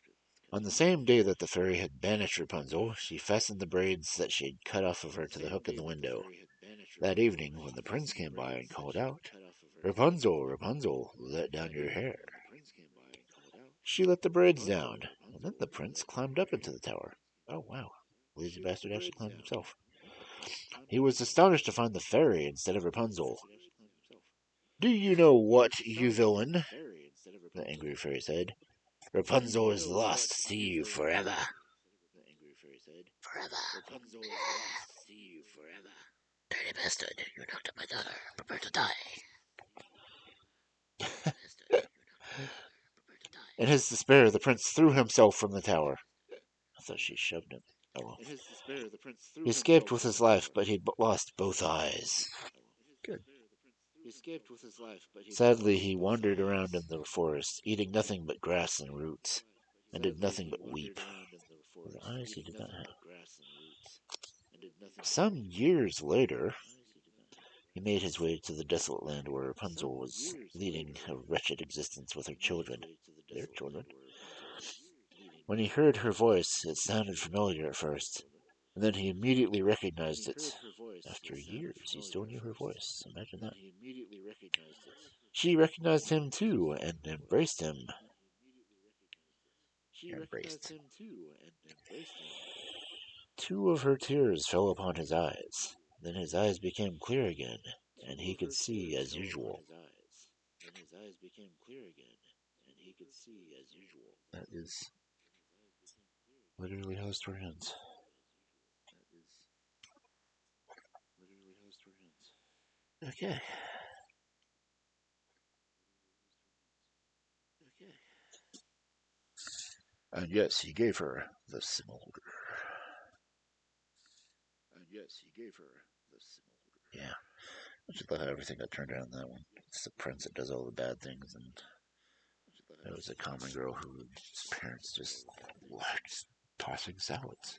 On castle. the same day that the fairy had banished Rapunzel, she fastened the braids that she had cut off of On her the to the same hook in day the that the window. fairy had banished That Rapunzel, evening, when she the prince fastened the came by and braids that called she had out, cut off of her to the hook in "Rapunzel, the window. Rapunzel, let down That your evening, hair," when the prince came by and called out, she let the braids Rapunzel, down. And then the prince climbed up into the tower. Oh, wow. Lazy bastard actually climbed himself. He was astonished to find the fairy instead of Rapunzel. Do you know what, you villain? The angry fairy said. Rapunzel is lost. See you forever. Forever. Dirty bastard, you knocked up my daughter. Prepare to die. In his despair, the prince threw himself from the tower. I thought she shoved him. Oh well. He escaped with his life, but he lost both eyes. Good. Sadly, he wandered around in the forest, eating nothing but grass and roots, and did nothing but weep. For the eyes he did not have. Some years later, he made his way to the desolate land where Rapunzel was leading a wretched existence with her children. Their children. When he heard her voice, it sounded familiar at first, and then he immediately recognized it. After years, he still knew her voice. Imagine that. She recognized him too and embraced him. You're embraced. Two of her tears fell upon his eyes. Then his eyes became clear again, and he could see as usual. That is literally how the story ends. Okay. And yes, he gave her the simulacre. Yeah. I just love how everything got turned around in that one. It's the prince that does all the bad things, and it was a common girl whose parents just liked tossing salads.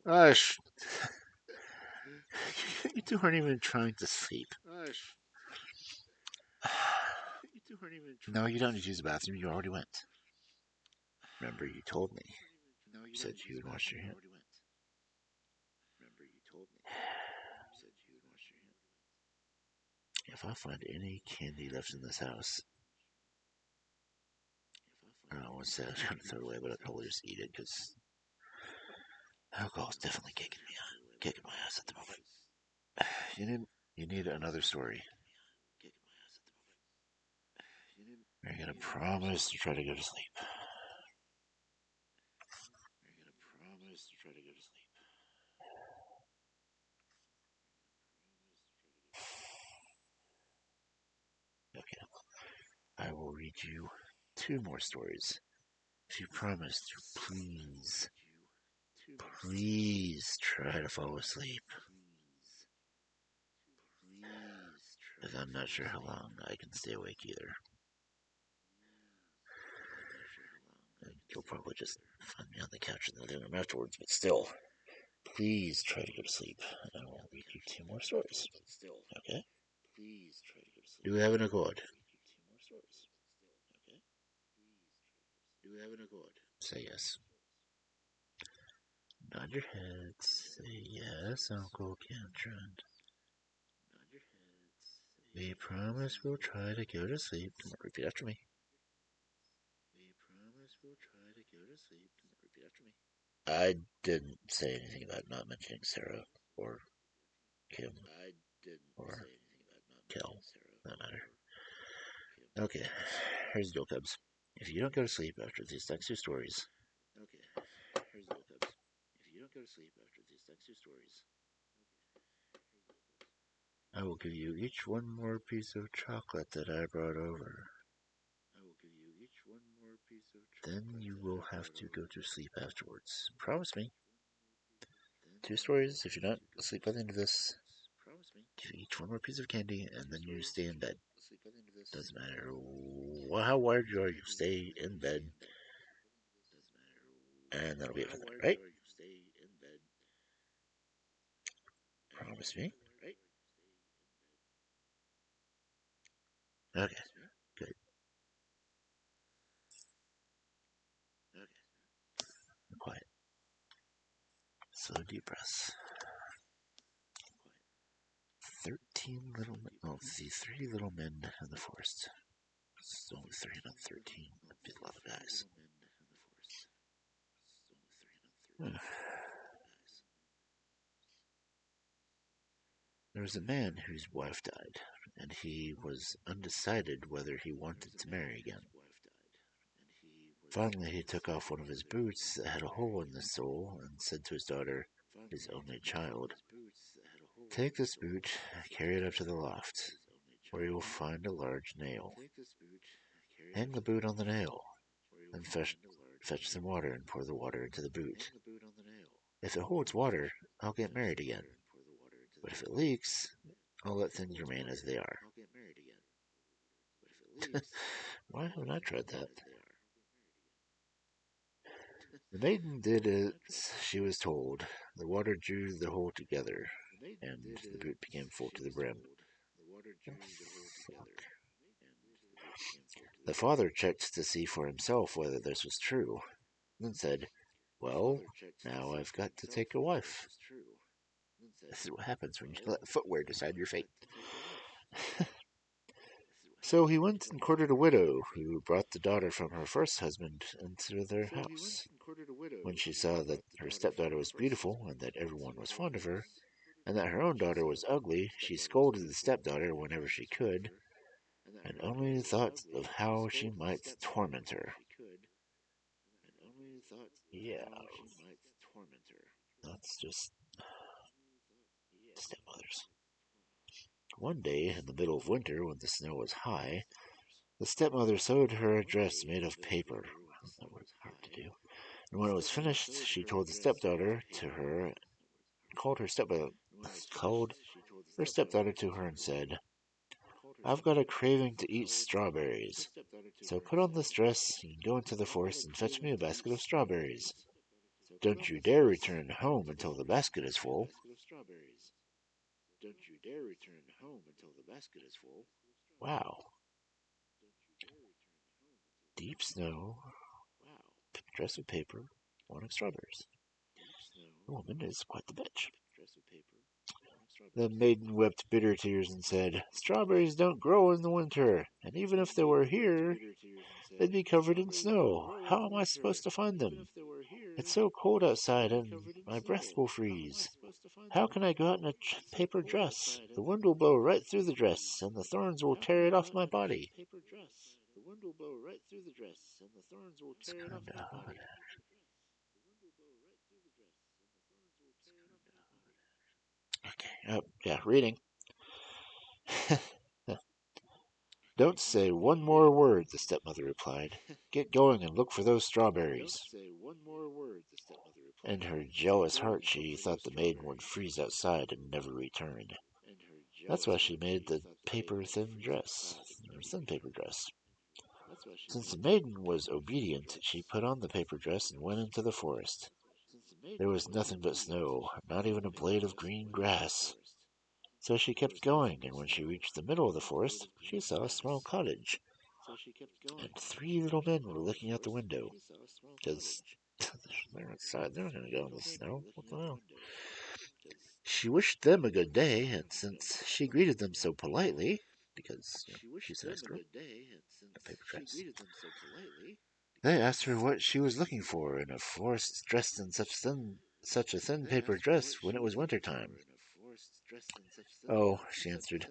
Gosh. You two aren't even trying to sleep. No, you don't need to use the bathroom. You already went. Remember, you told me. You said you would wash your hands. If I find any candy left in this house, I don't want to say I was going to throw it away, but I'd probably just eat it because alcohol's definitely kicking my ass at the moment. You need another story. You're going to promise to try to go to sleep. Okay. I will read you two more stories. If you promise to please try to fall asleep. Because I'm not sure how long I can stay awake either. And you'll probably just find me on the couch in the living room afterwards, but still, please try to go to sleep. And I will read you two more stories. Okay? Do we have an accord? Say yes. Nod your head. Say yes, Uncle Cantron. We promise we'll try to go to sleep. Come on, repeat after me. I didn't say anything about not mentioning Sarah or Kim or Kel. No matter. Okay, here's the deal, Cubs. If you don't go to sleep after these next two stories, I will give you each one more piece of chocolate that I brought over. Then you will have to go to sleep afterwards. Promise me. Two stories. If you're not asleep by the end of this, give each one more piece of candy, and then you stay in bed. Doesn't matter how wired you are, you stay in bed, and that'll be it for that, right? Promise me. Okay, good. Quiet. Slow deep breaths. 13 little men. Oh, the three little men in the forest. It's only 313. That'd be a lot of guys. There was a man whose wife died, and he was undecided whether he wanted to marry again. Finally, he took off one of his boots that had a hole in the sole and said to his daughter, his only child, "Take this boot, carry it up to the loft, where you will find a large nail. Hang the boot on the nail, then fetch some water and pour the water into the boot. If it holds water, I'll get married again. But if it leaks, I'll let things remain as they are." Why haven't I tried that? The maiden did as she was told. The water drew the hole together, and the boot became full to the brim. The father checked to see for himself whether this was true, then said, "Well, now I've got to take a wife." This is what happens when you let footwear decide your fate. So he went and courted a widow, who brought the daughter from her first husband into their house. When she saw that her stepdaughter was beautiful, and that everyone was fond of her, and that her own daughter was ugly, she scolded the stepdaughter whenever she could, and only thought of how she might torment her. Yeah, that's just stepmothers. One day, in the middle of winter, when the snow was high, the stepmother sewed her a dress made of paper. That was hard to do. And when it was finished, she told the stepdaughter to her, called her stepdaughter to her and said, "I've got a craving to eat strawberries. So put on this dress and go into the forest and fetch me a basket of strawberries. Don't you dare return home until the basket is full." Wow. Deep snow, dress of paper, wanting strawberries. The woman is quite the bitch. The maiden wept bitter tears and said, "Strawberries don't grow in the winter, and even if they were here, they'd be covered in snow. How am I supposed to find them? It's so cold outside, and my breath will freeze. How can I go out in a paper dress? The wind will blow right through the dress, and the thorns will tear it off my body." It's kind of hot. Okay, yeah, reading. "Don't say one more word," the stepmother replied. "Get going and look for those strawberries." In her jealous heart she thought the maiden would freeze outside and never return. That's why she made the thin paper dress. Since the maiden was obedient, she put on the paper dress and went into the forest. There was nothing but snow, not even a blade of green grass. So she kept going, and when she reached the middle of the forest, she saw a small cottage, and three little men were looking out the window, because they're outside, they're not going to go in the snow. What the hell? She wished them a good day, and since she greeted them so politely, because she's a nice girl, a paper dress, they asked her what she was looking for in a forest dressed in such a thin paper dress when it was winter time. "Oh," she answered,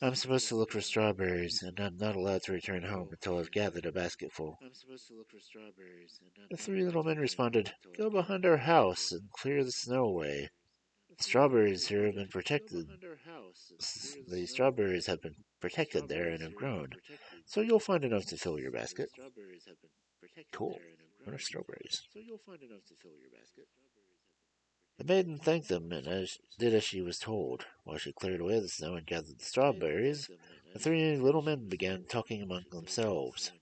"I'm supposed to look for strawberries, and I'm not allowed to return home until I've gathered a basketful." The three little men responded, "Go behind our house and clear the snow away. The strawberries here have been protected. The strawberries have been protected there and have grown, so you'll find enough to fill your basket." Cool. What are strawberries? The maiden thanked them and did as she was told. While she cleared away the snow and gathered the strawberries, the three little men began talking among themselves.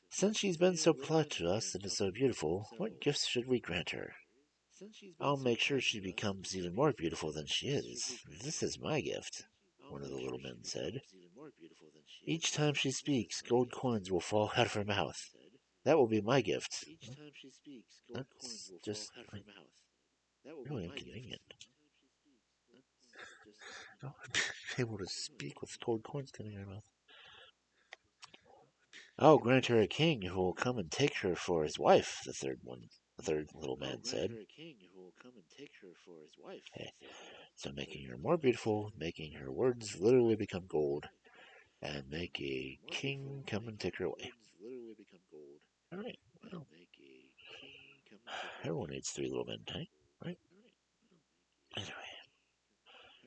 "Since she's been so polite to us and is so beautiful, what gifts should we grant her? I'll make sure she becomes even more beautiful than she is. This is my gift," one of the little men said. "Each time she speaks, gold coins will fall out of her mouth. That will be my gift." That's just really inconvenient. I'll be able to speak with gold coins coming out of her mouth. I'll grant her a king who will come and take her for his wife, the third little man said. Okay. So making her more beautiful, making her words literally become gold, and make a king come and take her away. Alright, well, everyone needs three little men, right? Anyway,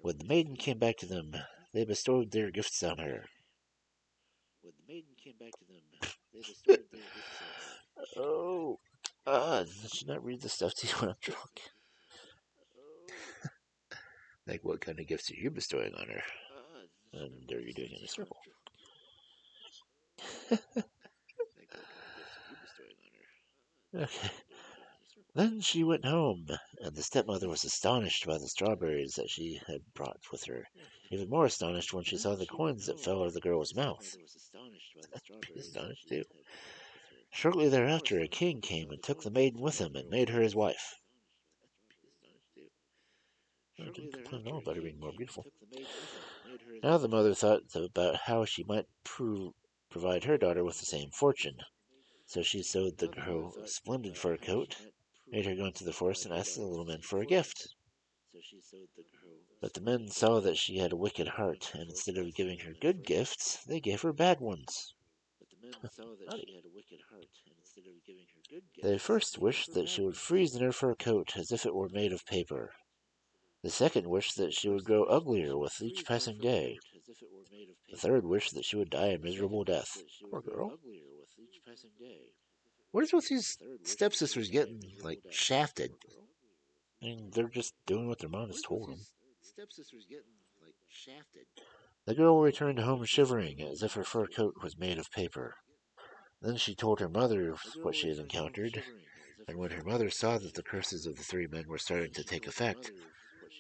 when the maiden came back to them, they bestowed their gifts on her. Oh, did she not read the stuff to you when I'm drunk? Like, what kind of gifts are you bestowing on her? And are you doing it in a circle? Okay. Then she went home, and the stepmother was astonished by the strawberries that she had brought with her, even more astonished when she saw the coins that fell out of the girl's mouth. I'd be astonished too. Shortly thereafter, a king came and took the maiden with him and made her his wife. I didn't complain at all about her being more beautiful. Now the mother thought about how she might provide her daughter with the same fortune. So she sewed the girl a splendid fur coat, made her go into the forest and ask the little men for a gift. But the men saw that she had a wicked heart, and instead of giving her good gifts, they gave her bad ones. They first wished that she would freeze in her fur coat as if it were made of paper. The second wished that she would grow uglier with each passing day. The third wished that she would die a miserable death. Poor girl. What is with these stepsisters getting, like, shafted? I mean, they're just doing what their mom has told them. The girl returned home shivering, as if her fur coat was made of paper. Then she told her mother what she had encountered, and when her mother saw that the curses of the three men were starting to take effect,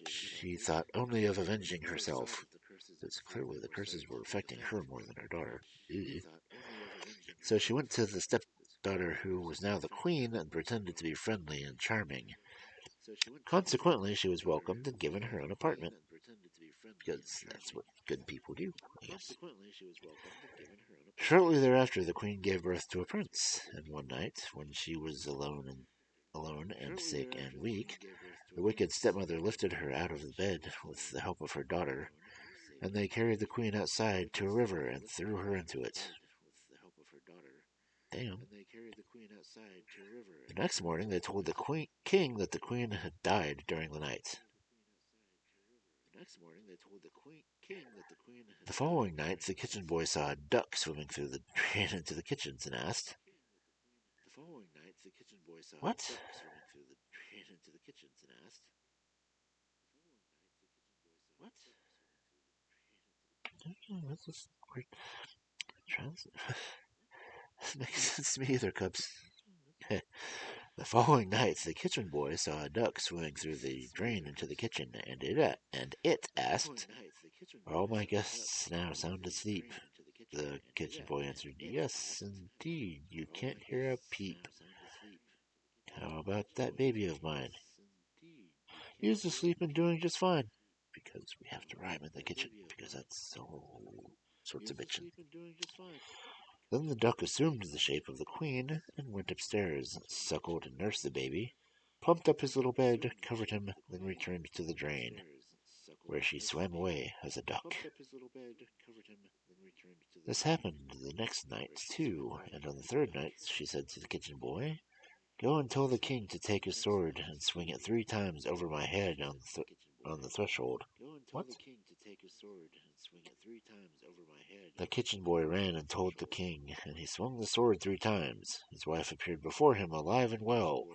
she thought only of avenging herself, because clearly the curses were affecting her more than her daughter. Ew. So she went to the stepdaughter, who was now the queen, and pretended to be friendly and charming. Consequently, she was welcomed and given her own apartment, because that's what good people do, I guess. Shortly thereafter, the queen gave birth to a prince, and one night, when she was alone and sick and weak, the wicked stepmother lifted her out of the bed with the help of her daughter, and they carried the queen outside to a river and threw her into it. Damn. The next morning, they told the king that the queen had died during the night. The following night, the kitchen boy saw a duck swimming through the drain into the kitchens and asked, "What?" This is weird. This makes sense to me either, Cubs. The following night, the kitchen boy saw a duck swimming through the drain into the kitchen, and it asked, "Are all my guests now sound asleep?" The kitchen boy answered, "Yes, indeed. You can't hear a peep. How about that baby of mine? He's asleep and doing just fine." Because we have to rhyme in the kitchen, because that's all sorts of bitchin'. Then the duck assumed the shape of the queen and went upstairs, suckled and nursed the baby, plumped up his little bed, covered him, then returned to the drain, where she swam away as a duck. This happened the next night, too, and on the third night she said to the kitchen boy, "Go and tell the king to take his sword and swing it 3 times over my head on the threshold." What? The kitchen boy ran and told the king, and he swung the sword 3 times. His wife appeared before him alive and well.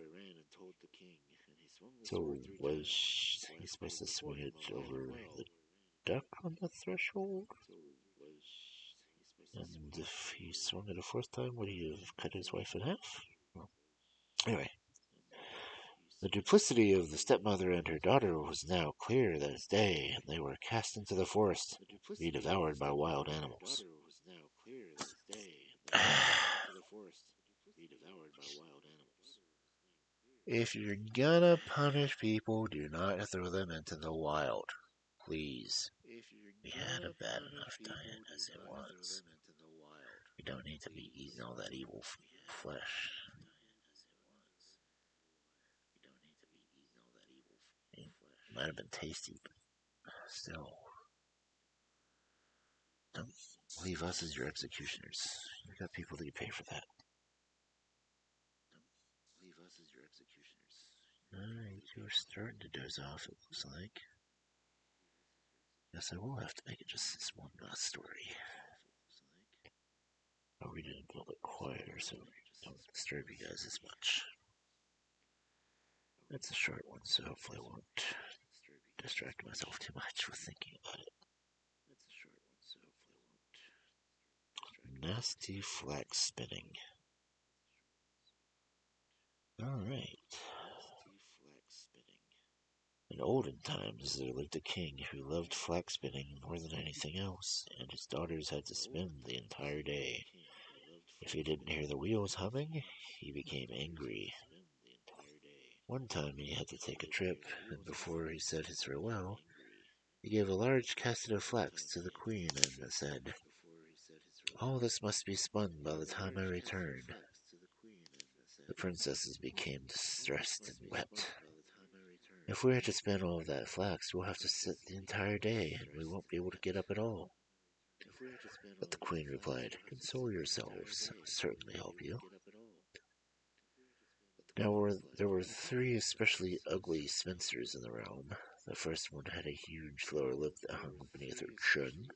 So was he supposed to swing it over the duck on the threshold? And if he swung it a 4th time, would he have cut his wife in half? Well, anyway, the duplicity of the stepmother and her daughter was now clear as day, and they were cast into the forest to be devoured by wild animals. If you're gonna punish people, do not throw them into the wild. Please. We had a bad enough time as it was. You don't need to be eating all that evil flesh. It might have been tasty, but still. Don't leave us as your executioners. You got people that you pay for that. Alright, you're starting to doze off, it looks like. Guess I will have to make it just this one last story. I'll read it a little bit quieter so I don't disturb you guys as much. It's a short one, so hopefully I won't distract myself too much with thinking about it. Nasty Flax-Spinning. Alright. In olden times, there lived a king who loved flax-spinning more than anything else, and his daughters had to spin the entire day. If he didn't hear the wheels humming, he became angry. One time he had to take a trip, and before he said his farewell, he gave a large casket of flax to the queen and said, "All this must be spun by the time I return." The princesses became distressed and wept. "If we are to spin all of that flax, we'll have to sit the entire day, and we won't be able to get up at all." But the queen replied, "Console yourselves, I'll certainly help you." Now there were three especially ugly spinsters in the realm. The first one had a huge lower lip that hung beneath her chin.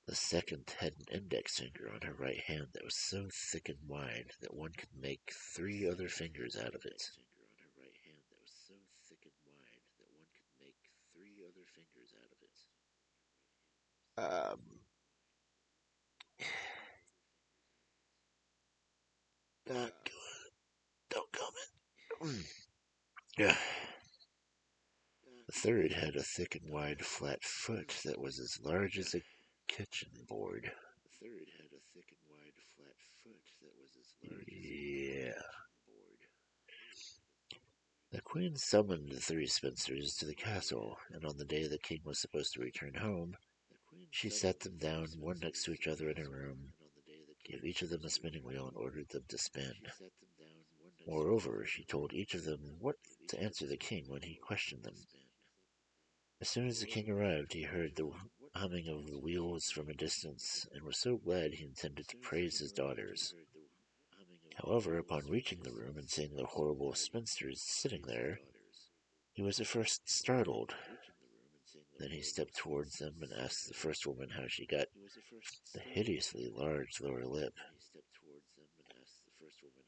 The second had an index finger on her right hand that was so thick and wide that one could make three other fingers out of it. Um, not good. Don't comment. Yeah. The third had a thick and wide flat foot that was as large as a kitchen board. Yeah. The queen summoned the three spinsters to the castle, and on the day the king was supposed to return home, she sat them down one next to each other in a room, gave each of them a spinning wheel, and ordered them to spin. Moreover, she told each of them what to answer the king when he questioned them. As soon as the king arrived, he heard the humming of the wheels from a distance, and was so glad he intended to praise his daughters. However, upon reaching the room and seeing the horrible spinsters sitting there, he was at first startled. Then he stepped towards them and asked the first woman how she got the hideously large lower lip.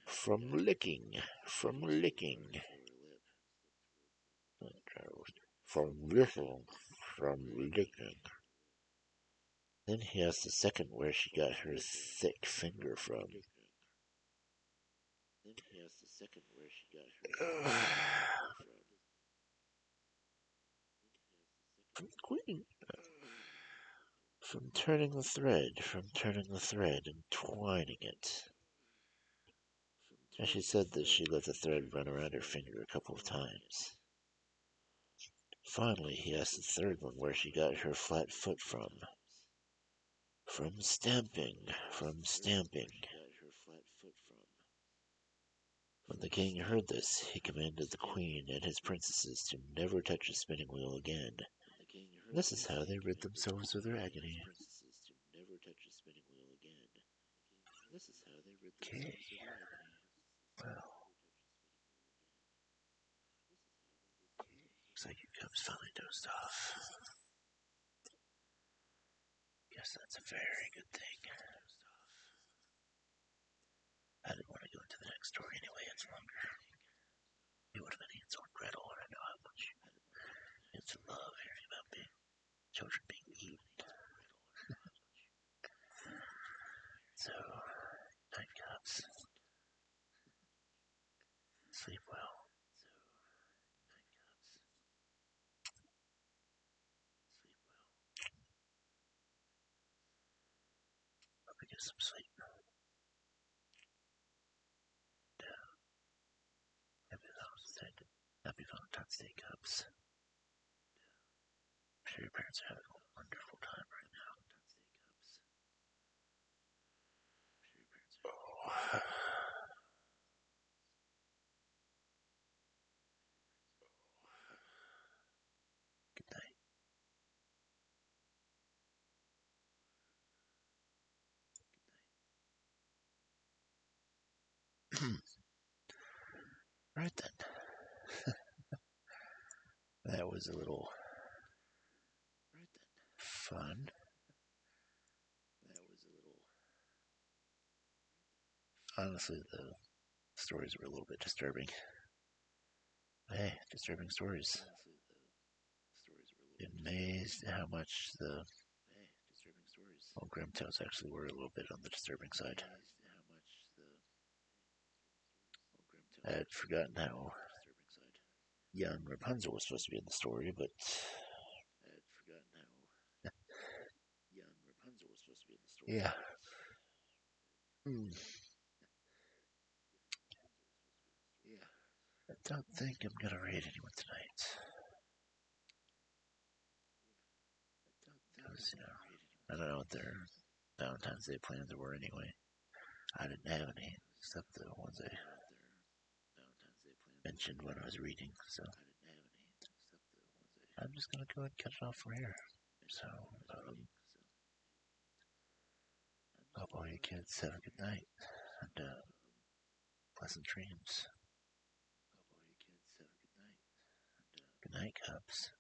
From licking. From licking. From licking. From licking. Then he asked the second where she got her thick finger from. From the queen. From turning the thread and twining it. And she said that she let the thread run around her finger a couple of times. Finally, he asked the third one where she got her flat foot from. From stamping. When the king heard this, he commanded the queen and his princesses to never touch a spinning wheel again. This is how they rid themselves of their agony. Okay. Well, looks like you cubs finally dozed off. Guess that's a very good thing. I didn't want to go into the next story anyway, it's longer. It would have been Hansel and Gretel, and I know how much kids love hearing about children being eaten. So, night cubs. Sleep well. Hope you get some sleep. stay, Cubs. I'm sure your parents are having a wonderful time right now. Oh. Good night. Right then. That was a little fun. Honestly, the stories were a little bit disturbing. Hey, disturbing stories. Amazed at how much the Grim Tales actually were a little bit on the disturbing side. I had forgotten how young Rapunzel was supposed to be in the story, but yeah. I don't think I'm gonna read anyone tonight. Because, I don't know what their Valentine's Day plans were anyway. I didn't have any, except the ones I mentioned when I was reading, so I'm just gonna go ahead and cut it off from here. So, hope all you kids have a good night, and pleasant dreams. Good night, Cubs.